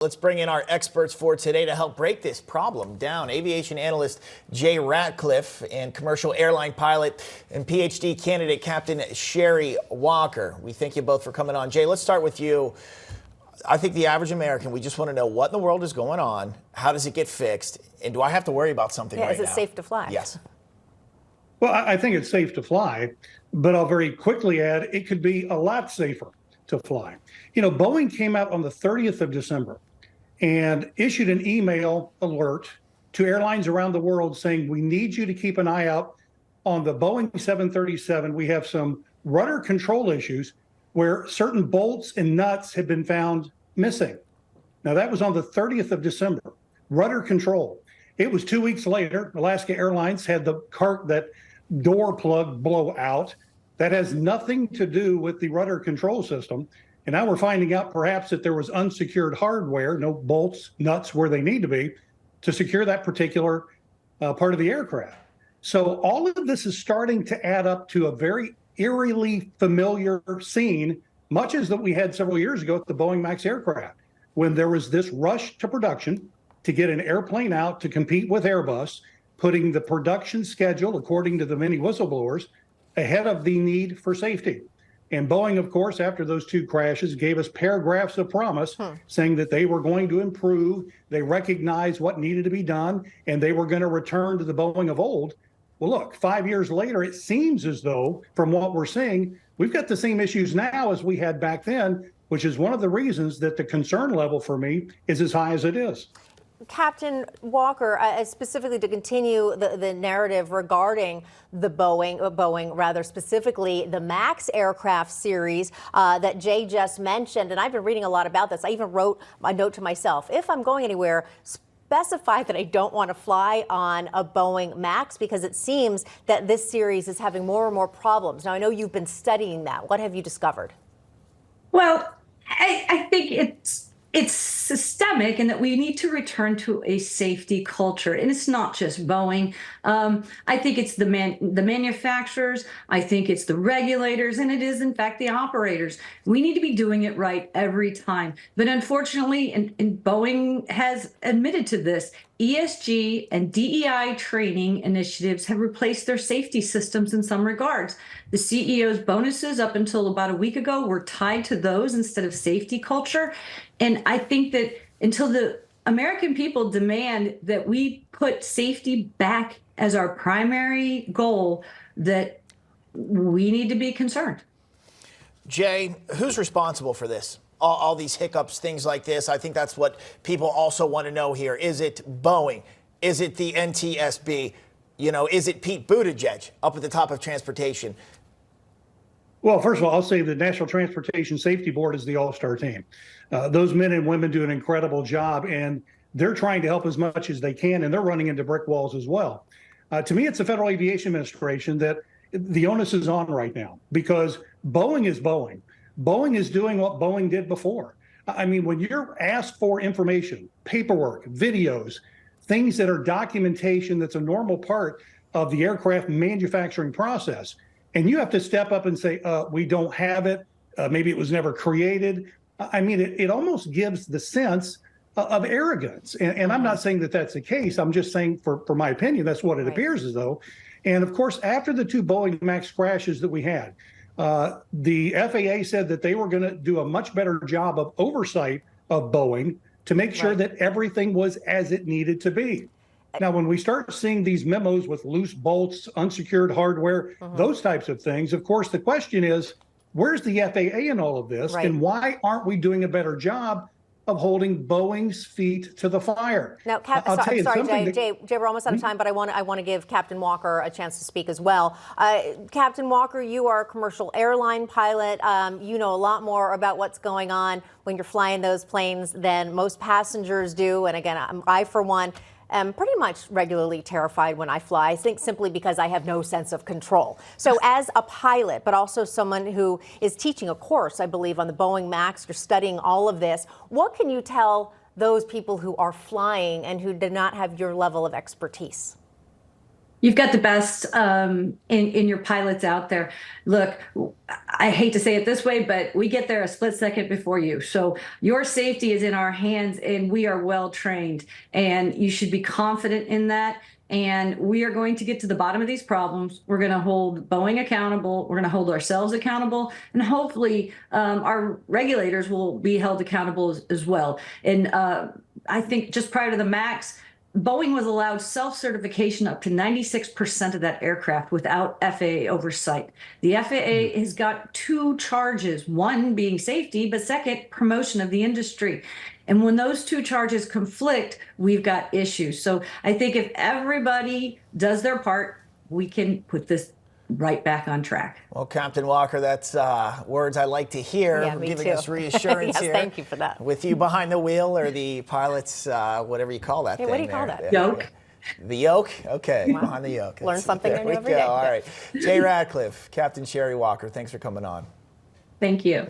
Let's bring in our experts for today to help break this problem down. Aviation analyst Jay Ratliff and commercial airline pilot and PhD candidate Captain Sherry Walker. We thank you both for coming on. Jay, let's start with you. I think the average American, we just want to know what in the world is going on, how does it get fixed, and do I have to worry about something right now? Is it safe to fly? Yes. Well, I think it's safe to fly, but I'll very quickly add it could be a lot safer to fly. You know, Boeing came out on the 30th of December and issued an email alert to airlines around the world saying, we need you to keep an eye out on the Boeing 737. We have some rudder control issues where certain bolts and nuts have been found missing. Now, that was on the 30th of December, rudder control. It was 2 weeks later, Alaska Airlines had that door plug blow out. That has nothing to do with the rudder control system. And now we're finding out perhaps that there was unsecured hardware, no bolts, nuts where they need to be, to secure that particular part of the aircraft. So all of this is starting to add up to a very eerily familiar scene, much as that we had several years ago at the Boeing MAX aircraft, when there was this rush to production to get an airplane out to compete with Airbus, putting the production schedule, according to the many whistleblowers, ahead of the need for safety. And Boeing, of course, after those two crashes, gave us paragraphs of promise saying that they were going to improve, they recognized what needed to be done, and they were going to return to the Boeing of old. Well, look, 5 years later, it seems as though, from what we're seeing, we've got the same issues now as we had back then, which is one of the reasons that the concern level for me is as high as it is. Captain Walker, specifically to continue the narrative regarding the Boeing, rather specifically the MAX aircraft series that Jay just mentioned, and I've been reading a lot about this. I even wrote a note to myself, if I'm going anywhere, specify that I don't want to fly on a Boeing MAX, because it seems that this series is having more and more problems. Now, I know you've been studying that. What have you discovered? Well, I think it's systemic, and that we need to return to a safety culture. And it's not just Boeing. I think it's the manufacturers. I think it's the regulators, and it is, in fact, the operators. We need to be doing it right every time. But unfortunately, and Boeing has admitted to this, ESG and DEI training initiatives have replaced their safety systems in some regards. The CEO's bonuses up until about a week ago were tied to those instead of safety culture. And I think that until the American people demand that we put safety back as our primary goal, that we need to be concerned. Jay, who's responsible for this? All these hiccups, things like this. I think that's what people also want to know here. Is it Boeing? Is it the NTSB? You know, is it Pete Buttigieg up at the top of transportation? Well, first of all, I'll say the National Transportation Safety Board is the all-star team. Those men and women do an incredible job, and they're trying to help as much as they can, and they're running into brick walls as well. To me, it's the Federal Aviation Administration that the onus is on right now, because Boeing is Boeing. Boeing is doing what Boeing did before. I mean, when you're asked for information, paperwork, videos, things that are documentation that's a normal part of the aircraft manufacturing process, and you have to step up and say, we don't have it, maybe it was never created. I mean, it almost gives the sense of arrogance. And I'm not saying that that's the case. I'm just saying, for my opinion, that's what it appears as though. And of course, after the two Boeing MAX crashes that we had, the FAA said that they were going to do a much better job of oversight of Boeing to make sure that everything was as it needed to be. Now, when we start seeing these memos with loose bolts, unsecured hardware, those types of things, of course, the question is, where's the FAA in all of this? And why aren't we doing a better job of holding Boeing's feet to the fire? Now, sorry, Jay, we're almost out of time, but I want to give Captain Walker a chance to speak as well. Captain Walker, you are a commercial airline pilot. You know a lot more about what's going on when you're flying those planes than most passengers do. And again, I, for one, am pretty much regularly terrified when I fly, I think simply because I have no sense of control. So as a pilot, but also someone who is teaching a course, I believe, on the Boeing MAX, you're studying all of this, what can you tell those people who are flying and who do not have your level of expertise? You've got the best in your pilots out there. Look, I hate to say it this way, but we get there a split second before you. So your safety is in our hands, and we are well trained. And you should be confident in that. And we are going to get to the bottom of these problems. We're going to hold Boeing accountable. We're going to hold ourselves accountable. And hopefully our regulators will be held accountable as well. And I think just prior to the MAX, Boeing was allowed self-certification up to 96% of that aircraft without FAA oversight. The FAA has got two charges, one being safety, but second, promotion of the industry. And when those two charges conflict, we've got issues. So I think if everybody does their part, we can put this right back on track. Well, Captain Walker, that's words I like to hear. Yeah, me giving too. us reassurance Yes, here. thank you for that. With you behind the wheel, or the pilot's, whatever you call that Hey, thing. what do you call there. that? Yoke. The yoke? Okay, behind the yoke. Learn something there new we every go. day. All right. Jay Ratliff, Captain Sherry Walker, thanks for coming on. Thank you.